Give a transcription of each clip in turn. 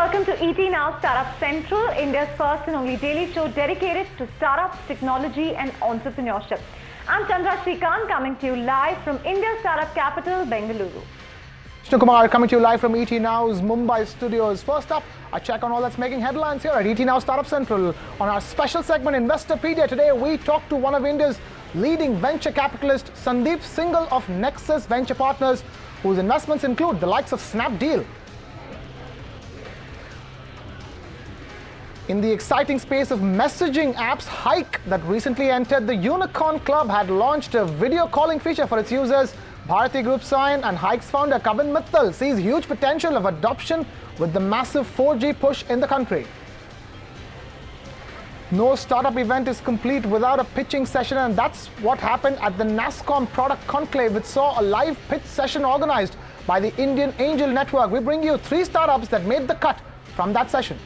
welcome to ET Now Startup Central, India's first and only daily show dedicated to startups, technology and entrepreneurship. I'm Chandra Srikanth coming to you live from India's startup capital, Bengaluru. Vishnu Kumar coming to you live from ET Now's Mumbai studios. First up, a check on all that's making headlines here at ET Now Startup Central. On our special segment Investopedia today, we talk to one of India's leading venture capitalist, Sandeep Singhal of NEXUS Venture Partners, whose investments include the likes of Snapdeal. In the exciting space of messaging apps, Hike, that recently entered the Unicorn Club, had launched a video calling feature for its users. Bharati Group Sign and Hike's founder Kavin Mittal sees huge potential of adoption with the massive 4G push in the country. No startup event is complete without a pitching session, and that's what happened at the NASSCOM Product Conclave, which saw a live pitch session organized by the Indian Angel Network. We bring you 3 startups that made the cut from that session.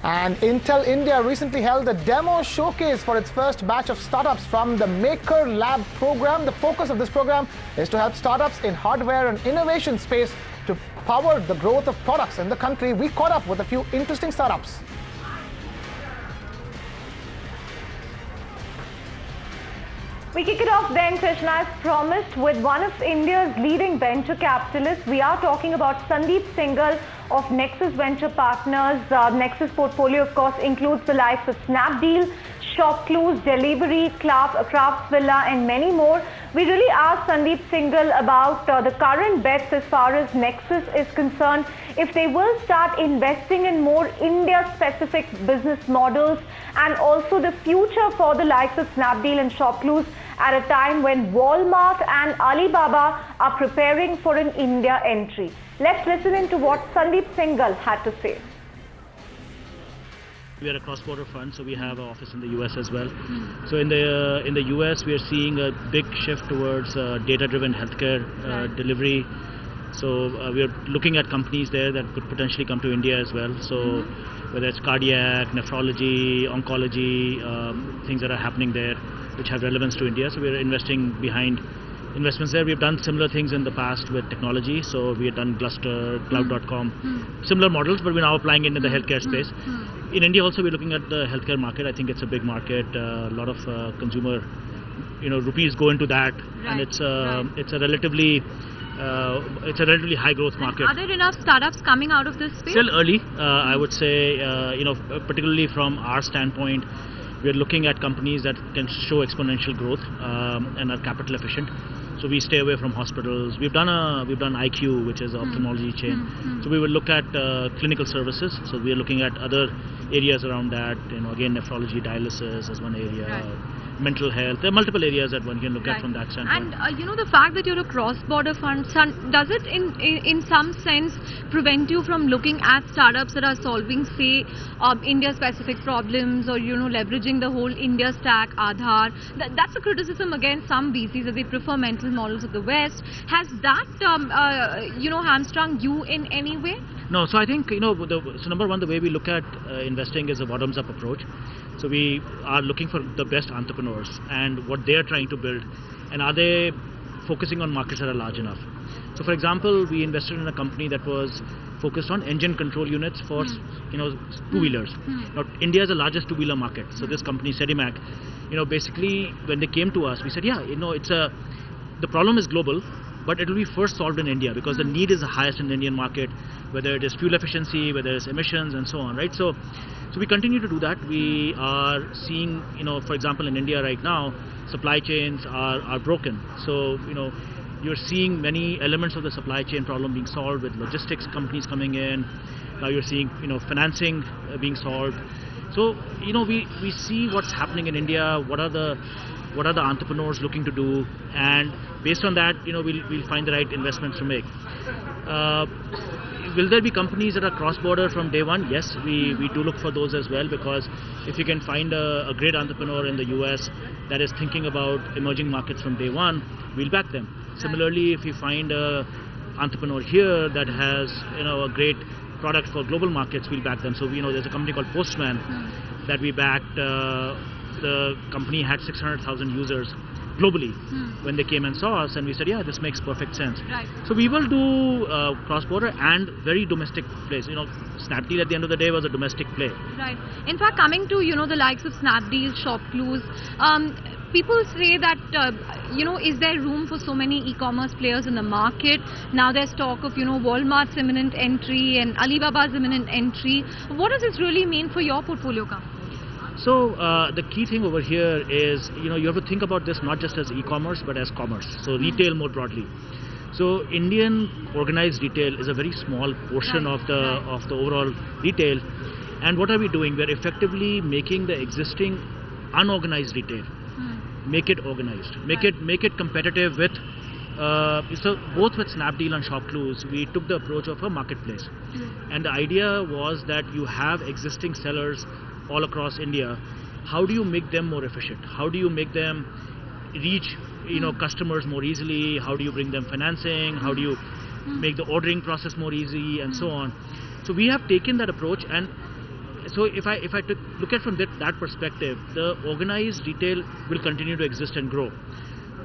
And Intel India recently held a demo showcase for its first batch of startups from the Maker Lab program. The focus of this program is to help startups in hardware and innovation space to power the growth of products in the country. We caught up with a few interesting startups. We kick it off then, Krishna, as promised, with one of India's leading venture capitalists. We are talking about Sandeep Singhal of NEXUS Venture Partners. NEXUS portfolio, of course, includes the likes of Snapdeal, ShopClues, Delivery, Craftsvilla, and many more. We really asked Sandeep Singhal about the current bets as far as NEXUS is concerned, if they will start investing in more India-specific business models, and also the future for the likes of Snapdeal and ShopClues at a time when Walmart and Alibaba are preparing for an India entry. Let's listen into what Sandeep Singhal had to say. We are a cross-border fund, so we have an office in the US as well. So in the US, we are seeing a big shift towards data-driven healthcare delivery. So we are looking at companies there that could potentially come to India as well. So whether it's cardiac, nephrology, oncology, things that are happening there which have relevance to India. So we are investing behind investments there. We've done similar things in the past with technology. So we have done Gluster, Cloud.com, similar models, but we're now applying it in the healthcare space. In India also, we're looking at the healthcare market. I think it's a big market. A lot of consumer, rupees go into that, and it's a relatively high growth market. Are there enough startups coming out of this space? Still early, I would say. Particularly from our standpoint, we are looking at companies that can show exponential growth and are capital efficient. So we stay away from hospitals. We've done IQ, which is an ophthalmology chain. So we will look at clinical services. So we are looking at other areas around that. Again, nephrology, dialysis is one area. Mental health. There are multiple areas that one can look at from that standpoint. And the fact that you're a cross-border fund, does it in some sense prevent you from looking at startups that are solving, say, India-specific problems, or leveraging the whole India stack, Aadhaar? That's a criticism against some VCs, that they prefer mental models of the West. Has that hamstrung you in any way? No, so I think so number one, the way we look at investing is a bottoms-up approach. So we are looking for the best entrepreneurs and what they are trying to build, and are they focusing on markets that are large enough. So for example, we invested in a company that was focused on engine control units for two-wheelers. Now India is the largest two-wheeler market. So this company, Sedimac, basically when they came to us, we said, the problem is global, but it will be first solved in India because the need is the highest in the Indian market, whether it is fuel efficiency, whether it's emissions and so on, right? So we continue to do that. We are seeing, for example, in India right now, supply chains are broken. So, you're seeing many elements of the supply chain problem being solved with logistics companies coming in. Now you're seeing, financing being solved. So, we see what's happening in India, what are the entrepreneurs looking to do, and based on that, we'll find the right investments to make. Will there be companies that are cross-border from day one? Yes, we do look for those as well, because if you can find a great entrepreneur in the US that is thinking about emerging markets from day one, we'll back them. Similarly, if you find an entrepreneur here that has a great product for global markets, we'll back them. So there's a company called Postman that we backed. The company had 600,000 users. globally when they came and saw us, and we said, yeah, this makes perfect sense. Right. So we will do cross-border and very domestic plays. Snapdeal at the end of the day was a domestic play. Right. In fact, coming to the likes of Snapdeal, ShopClues, people say that is there room for so many e-commerce players in the market? Now there's talk of Walmart's imminent entry and Alibaba's imminent entry. What does this really mean for your portfolio company? So the key thing over here is you have to think about this not just as e-commerce but as commerce. So retail more broadly. So Indian organized retail is a very small portion of the overall retail. And what are we doing? We're effectively making the existing unorganized retail, make it organized, make it competitive with. So both with Snapdeal and ShopClues, we took the approach of a marketplace, and the idea was that you have existing sellers all across India. How do you make them more efficient? How do you make them reach customers more easily? How do you bring them financing? How do you make the ordering process more easy, and so on? So we have taken that approach, and so if I look at from that perspective, the organized retail will continue to exist and grow,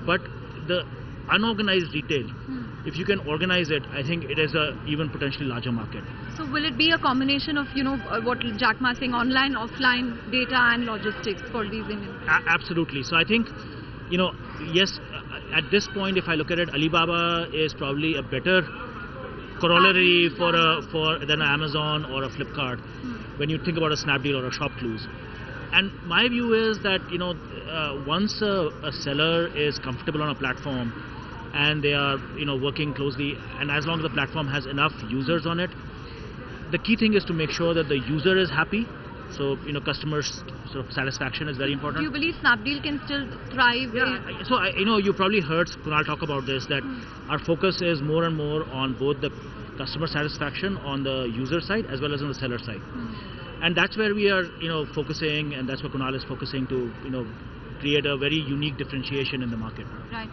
but the unorganized retail, if you can organize it, I think it is a even potentially larger market. So will it be a combination of what Jack Ma saying, online, offline, data and logistics for these Indian? Absolutely. So I think yes, at this point, if I look at it, Alibaba is probably a better corollary for than Amazon or a Flipkart when you think about a Snapdeal or a ShopClues. And my view is that once a seller is comfortable on a platform and they are working closely, and as long as the platform has enough users on it, the key thing is to make sure that the user is happy. So customers' sort of satisfaction is very important. Do you believe Snapdeal can still thrive? Yeah. So you probably heard Kunal talk about this, that our focus is more and more on both the customer satisfaction on the user side as well as on the seller side. And that's where we are focusing, and that's where Kunal is focusing to create a very unique differentiation in the market. Right.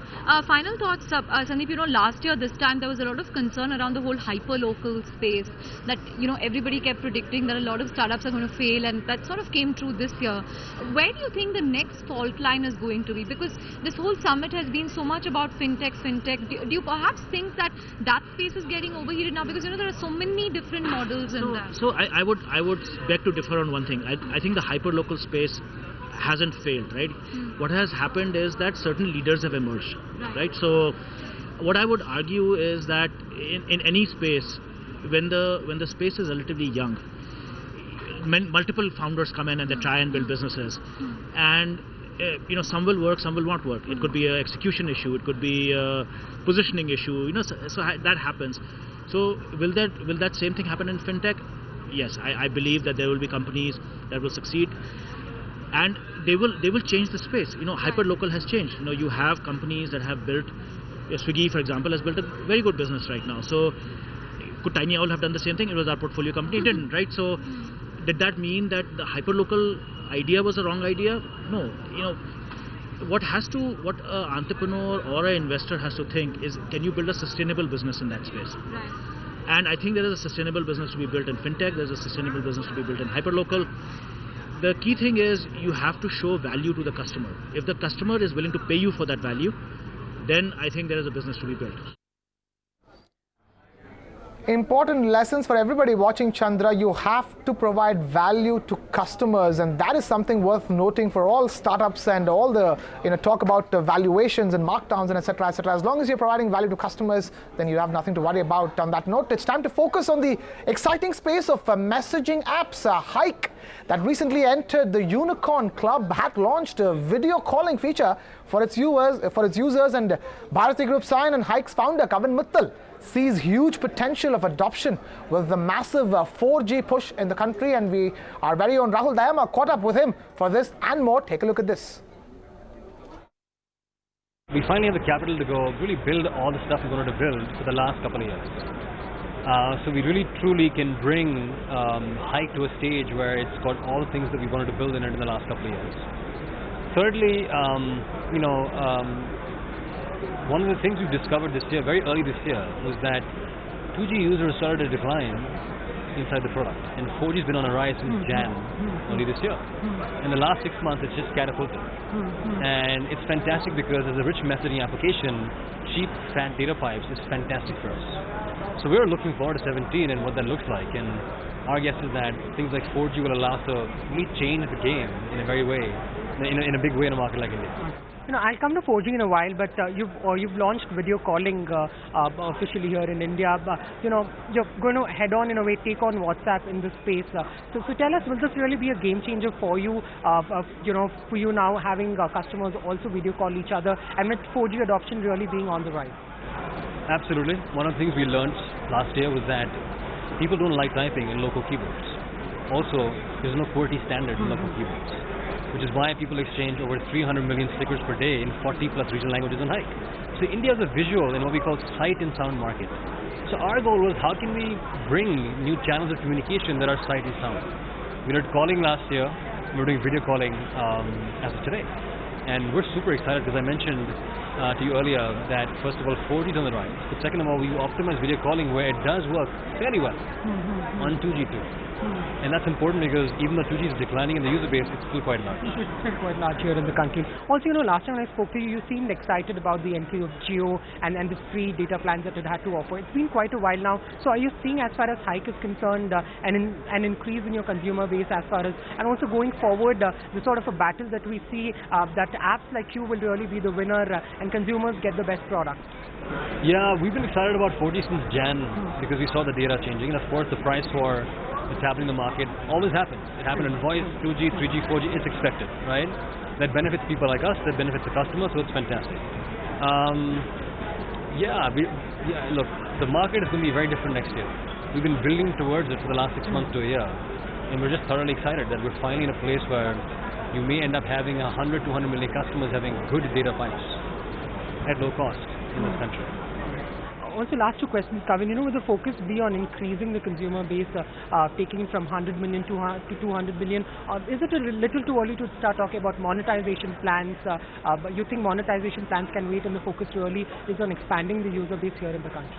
Final thoughts, Sandeep. Last year this time there was a lot of concern around the whole hyper-local space, that everybody kept predicting that a lot of startups are going to fail, and that sort of came true this year. Where do you think the next fault line is going to be? Because this whole summit has been so much about fintech. Do you perhaps think that space is getting overheated now? Because there are so many different models in that. So I would beg to differ on one thing. I think the hyper-local space hasn't failed, right? What has happened is that certain leaders have emerged, right? So what I would argue is that in any space, when the space is relatively young, multiple founders come in and they try and build businesses, and some will work, some will not work. It could be an execution issue, it could be a positioning issue, so that happens. So will that same thing happen in fintech? Yes, I believe that there will be companies that will succeed, and they will change the space. Hyperlocal has changed. You have companies that have built, Swiggy for example has built a very good business right now. So could Tiny Owl have done the same thing? It was our portfolio company. It didn't, right? So did that mean that the hyperlocal idea was a wrong idea? No. What an entrepreneur or an investor has to think is, can you build a sustainable business in that space? Right. And I think there is a sustainable business to be built in fintech. There's a sustainable business to be built in hyperlocal. The key thing is you have to show value to the customer. If the customer is willing to pay you for that value, then I think there is a business to be built. Important lessons for everybody watching, Chandra. You have to provide value to customers, and that is something worth noting for all startups and all the talk about the valuations and markdowns and etc. etc. As long as you're providing value to customers, then you have nothing to worry about. On that note, it's time to focus on the exciting space of messaging apps. Hike, that recently entered the Unicorn Club, had launched a video calling feature for its users, and Bharati Group sign and Hike's founder Kavin Mittal sees huge potential of adoption with the massive 4G push in the country, and our very own Rahul Dayama caught up with him for this and more. Take a look at this. We finally have the capital to go really build all the stuff we wanted to build for the last couple of years. So we really truly can bring Hike to a stage where it's got all the things that we wanted to build in it in the last couple of years. Thirdly, one of the things we've discovered this year, very early this year, was that 2G users started to decline inside the product. And 4G has been on a rise since Jan, only this year. In the last 6 months, it's just catapulted. And it's fantastic because as a rich messaging application, cheap, fat data pipes is fantastic for us. So we're looking forward to 17 and what that looks like. And our guess is that things like 4G will allow us to really change the game in a in a big way in a market like India. I'll come to 4G in a while, but you've launched video calling officially here in India. You're going to head on in a way take on WhatsApp in this space. So tell us, will this really be a game changer for you? For you now having customers also video call each other, and with 4G adoption really being on the rise. Absolutely. One of the things we learned last year was that people don't like typing in local keyboards. Also, there's no QWERTY standard in local keyboards, which is why people exchange over 300 million stickers per day in 40 plus regional languages on hike. So India is a visual in what we call sight and sound market. So our goal was, how can we bring new channels of communication that are sight and sound? We did calling last year, we're doing video calling as of today. And we're super excited because I mentioned to you earlier that first of all 4G is on the rise, but second of all we optimize video calling where it does work fairly well on 2G too. And that's important because even though 2G is declining in the user base, it's still quite large. It's still quite large here in the country. Also, last time I spoke to you, you seemed excited about the entry of Jio and the free data plans that it had to offer. It's been quite a while now. So are you seeing, as far as hike is concerned, an increase in your consumer base as far as, and also going forward, the sort of a battle that we see, that apps like you will really be the winner and consumers get the best product? Yeah, we've been excited about 4G since Jan because we saw the data changing. And of course, the price war that's happening in the market always happens. It happened in voice, 2G, 3G, 4G. It's expected, right? That benefits people like us, that benefits the customer, so it's fantastic. Look, the market is going to be very different next year. We've been building towards it for the last 6 months to a year, and we're just thoroughly excited that we're finally in a place where you may end up having 100, 200 million customers having good data pipes at low cost in this country. Also, last two questions, Kavin. Will the focus be on increasing the consumer base, taking it from 100 million to 200 million? Is it a little too early to start talking about monetization plans? But you think monetization plans can wait and the focus really is on expanding the user base here in the country?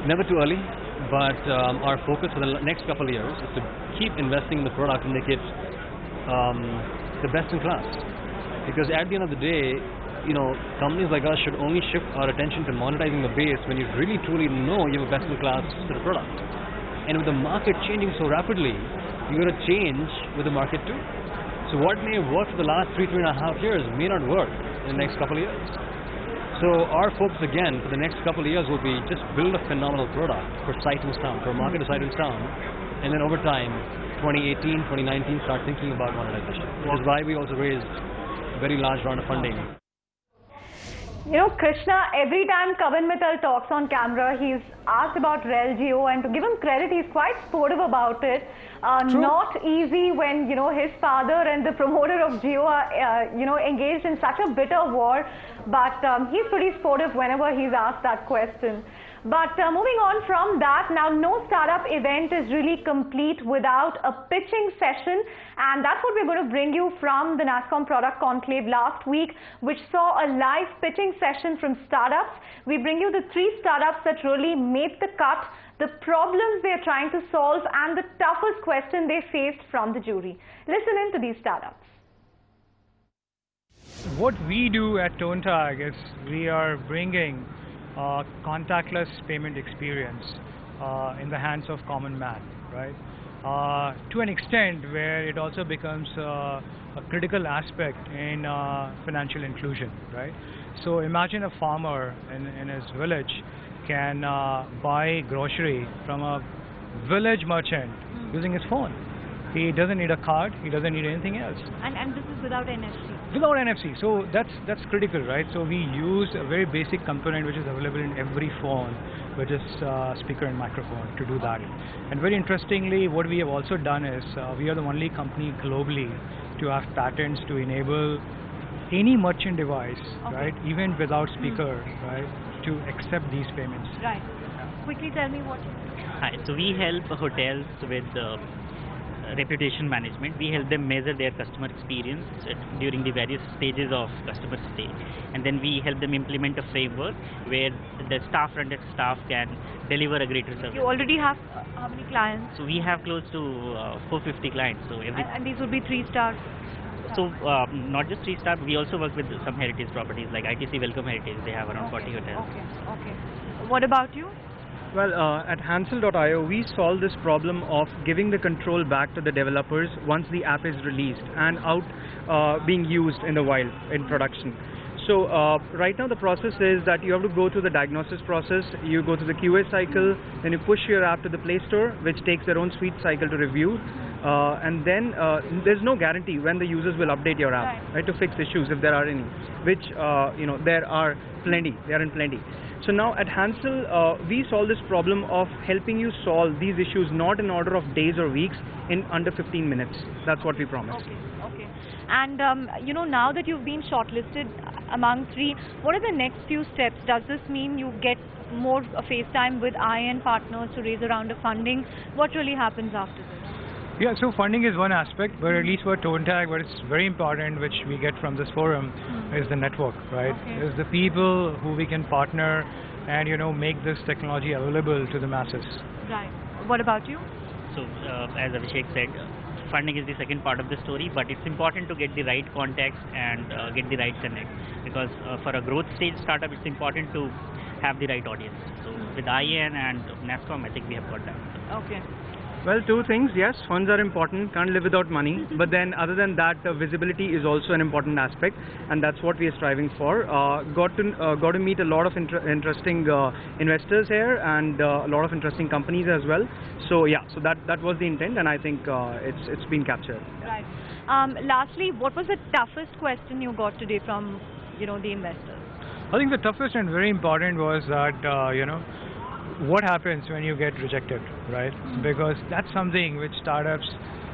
Never too early, but our focus for the next couple of years is to keep investing in the product and make it the best in class. Because at the end of the day, companies like us should only shift our attention to monetizing the base when you really truly know you have a best-in-class set of product. And with the market changing so rapidly, you're going to change with the market too. So what may have worked for the last 3.5 years may not work in the next couple of years. So our focus again for the next couple of years will be just build a phenomenal product for sight and sound, for a market of sight and sound, and then over time, 2018, 2019, start thinking about monetization. Which is why we also raised a very large round of funding. Krishna, every time Kavin Mittal talks on camera, he's asked about Rel Jio, and to give him credit, he's quite sportive about it. Not easy when, his father and the promoter of Jio are, engaged in such a bitter war, but he's pretty sportive whenever he's asked that question. But moving on from that, now no startup event is really complete without a pitching session, and that's what we're going to bring you from the NASSCOM Product Conclave last week, which saw a live pitching session from startups. We bring you the 3 startups that really made the cut, the problems they're trying to solve, and the toughest question they faced from the jury. Listen in to these startups. What we do at ToneTag is we are bringing contactless payment experience in the hands of common man, right? To an extent where it also becomes a critical aspect in financial inclusion, right? So imagine a farmer in his village can buy grocery from a village merchant using his phone. He doesn't need a card, he doesn't need anything else. And this is without NFC? Without NFC, so that's critical, right? So we use a very basic component which is available in every phone, which is speaker and microphone, to do that. And very interestingly, what we have also done is we are the only company globally to have patents to enable any merchant device, right, even without speaker, right, to accept these payments. Right. Yeah. Quickly tell me what you do. Hi, so we help hotels with reputation management. We help them measure their customer experience during the various stages of customer stay, and then we help them implement a framework where the staff-funded staff can deliver a greater service. You already have how many clients? So we have close to 450 clients. So And these would be 3-star. So not just 3-star, we also work with some heritage properties like ITC Welcome Heritage. They have around 40 hotels. Okay. What about you? Well, at Hansel.io, we solve this problem of giving the control back to the developers once the app is released and out being used in the wild, in production. So right now the process is that you have to go through the diagnosis process, you go through the QA cycle, then you push your app to the Play Store, which takes their own sweet cycle to review, and then there's no guarantee when the users will update your app, right, to fix issues if there are any, which there are plenty, they are in plenty. So now at Hansel, we solve this problem of helping you solve these issues not in order of days or weeks, in under 15 minutes. That's what we promise. Okay. And now that you've been shortlisted among 3, what are the next few steps? Does this mean you get more FaceTime with IN partners to raise a round of funding? What really happens after this? Yeah, so funding is one aspect, but at least for ToneTag, what is very important, which we get from this forum, is the network, right? Okay. Is the people who we can partner and make this technology available to the masses. Right. What about you? So as Abhishek said, funding is the second part of the story, but it's important to get the right context and get the right connect, because for a growth stage startup, it's important to have the right audience. So with IN and NASCOM, I think we have got that. Okay. Well, 2 things. Yes, funds are important, can't live without money. But then other than that, visibility is also an important aspect, and that's what we are striving for. Got to meet a lot of interesting investors here, and a lot of interesting companies as well. So yeah, so that was the intent, and I think it's been captured. Right. Lastly, what was the toughest question you got today from the investors? I think the toughest and very important was that, what happens when you get rejected, right? Because that's something which startups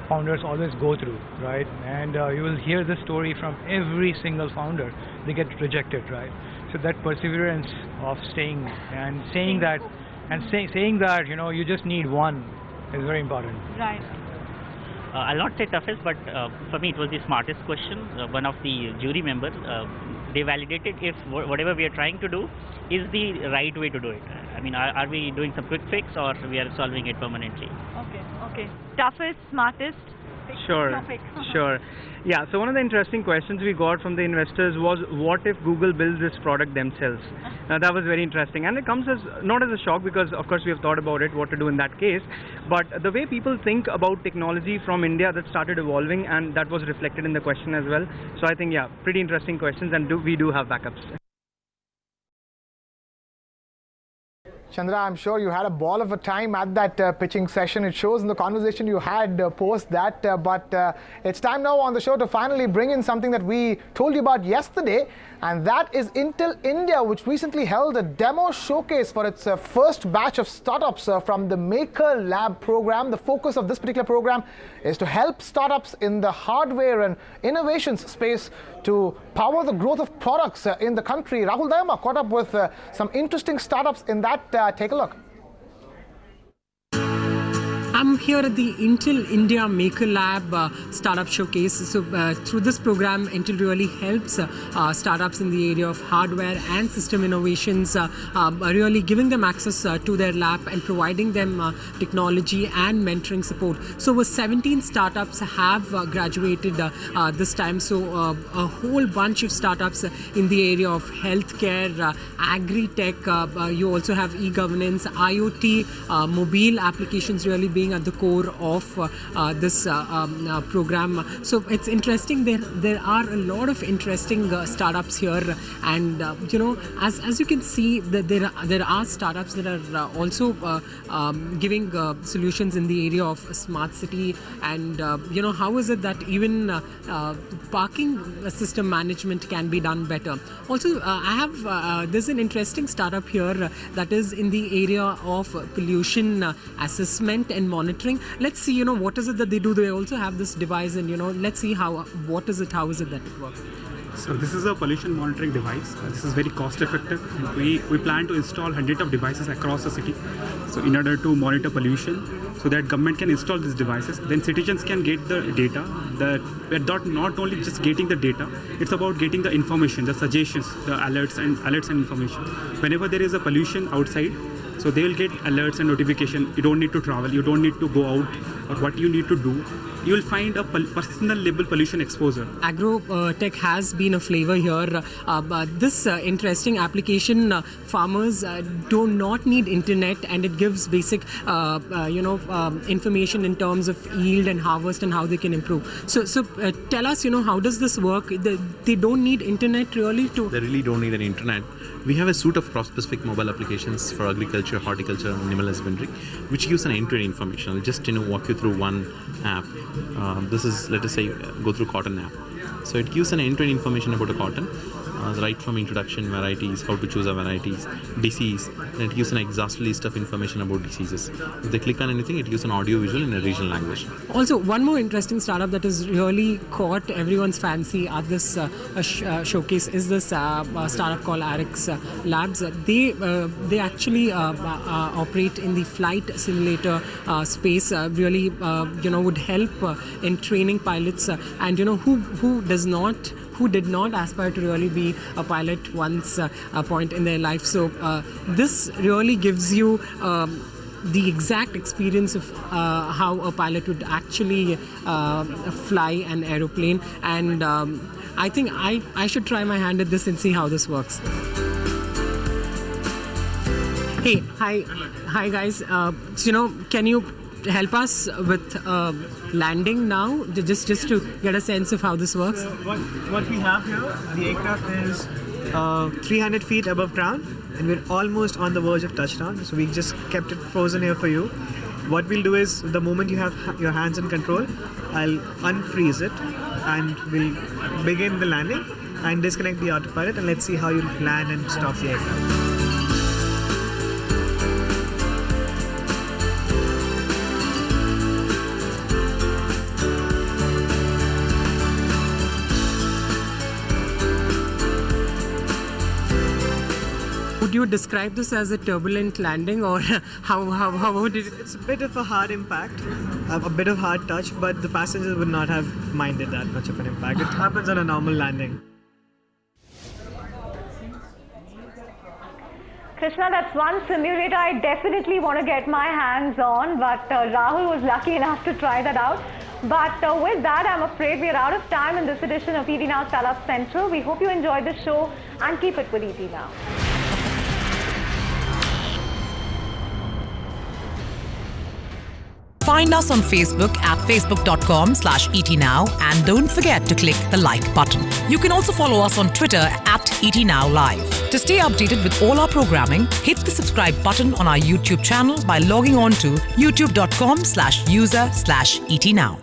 founders always go through, right? And you will hear this story from every single founder. They get rejected, right? So that perseverance of staying and saying that, you just need one is very important. Right. I'll not say toughest, but for me it was the smartest question. One of the jury members, they validated if whatever we are trying to do is the right way to do it. I mean, are we doing some quick fix, or we are solving it permanently? Okay. Toughest, smartest? Sure. Yeah, so one of the interesting questions we got from the investors was, what if Google builds this product themselves? Now that was very interesting, and it comes as not as a shock, because of course we have thought about it, what to do in that case, but the way people think about technology from India, that started evolving, and that was reflected in the question as well. So I think, yeah, pretty interesting questions, and we do have backups. Chandra, I'm sure you had a ball of a time at that pitching session. It shows in the conversation you had post that. But it's time now on the show to finally bring in something that we told you about yesterday. And that is Intel India, which recently held a demo showcase for its first batch of startups from the Maker Lab program. The focus of this particular program is to help startups in the hardware and innovations space to power the growth of products in the country. Rahul Dayama caught up with some interesting startups in that. Take a look. I'm here at the Intel India Maker Lab Startup Showcase. So through this program, Intel really helps startups in the area of hardware and system innovations, really giving them access to their lab and providing them technology and mentoring support. So over 17 startups have graduated this time. So a whole bunch of startups in the area of healthcare, agri-tech. You also have e-governance, IoT, mobile applications really being at the core of this program. So it's interesting. There are a lot of interesting startups here, and as you can see, there are startups that are also giving solutions in the area of smart city, and how is it that even parking system management can be done better. Also, I have there's an interesting startup here that is in the area of pollution assessment and monitoring. Let's see, what is it that they do. They also have this device, and let's see how is it that it works. So this is a pollution monitoring device. This is very cost effective. We plan to install hundreds of devices across the city. So in order to monitor pollution, so that government can install these devices, then citizens can get the data. That we're not only just getting the data, it's about getting the information, the suggestions, the alerts and information. Whenever there is a pollution outside, so they will get alerts and notification. You don't need to travel, you don't need to go out, or what you need to do. You will find a personal level pollution exposure. Agro-tech has been a flavor here. This interesting application, farmers do not need internet, and it gives basic, information in terms of yield and harvest and how they can improve. So tell us, how does this work? They don't need internet really to... They really don't need an internet. We have a suite of crop-specific mobile applications for agriculture, horticulture, and animal husbandry, which gives an end-to-end information. I'll just walk you through one app. This is, let us say, go through cotton app. So it gives an end-to-end information about a cotton, right from introduction, varieties, how to choose our varieties, disease, and it gives an exhaustive list of information about diseases. If they click on anything, it gives an audio visual in a regional language. Also, one more interesting startup that has really caught everyone's fancy at this showcase is this startup called RX Labs. They actually operate in the flight simulator space. Really, would help in training pilots. And who did not aspire to really be a pilot once a point in their life. So this really gives you the exact experience of how a pilot would actually fly an aeroplane. And I think I should try my hand at this and see how this works. Hey, hi guys. Can you help us with landing now, just to get a sense of how this works? What we have here, the aircraft is 300 feet above ground, and we're almost on the verge of touchdown. So we just kept it frozen here for you. What we'll do is, the moment you have your hands in control, I'll unfreeze it, and we'll begin the landing and disconnect the autopilot, and let's see how you land and stop the aircraft. Would you describe this as a turbulent landing, or how would it? It's a bit of a hard impact, a bit of hard touch, but the passengers would not have minded that much of an impact. It happens on a normal landing. Krishna, that's one simulator I definitely want to get my hands on, but Rahul was lucky enough to try that out. But with that, I'm afraid we are out of time in this edition of ET Now Startup Central. We hope you enjoyed the show, and keep it with ET Now. Find us on Facebook at facebook.com/ETNow, and don't forget to click the like button. You can also follow us on Twitter at ETNowLive. To stay updated with all our programming, hit the subscribe button on our YouTube channel by logging on to youtube.com/user/ETNow.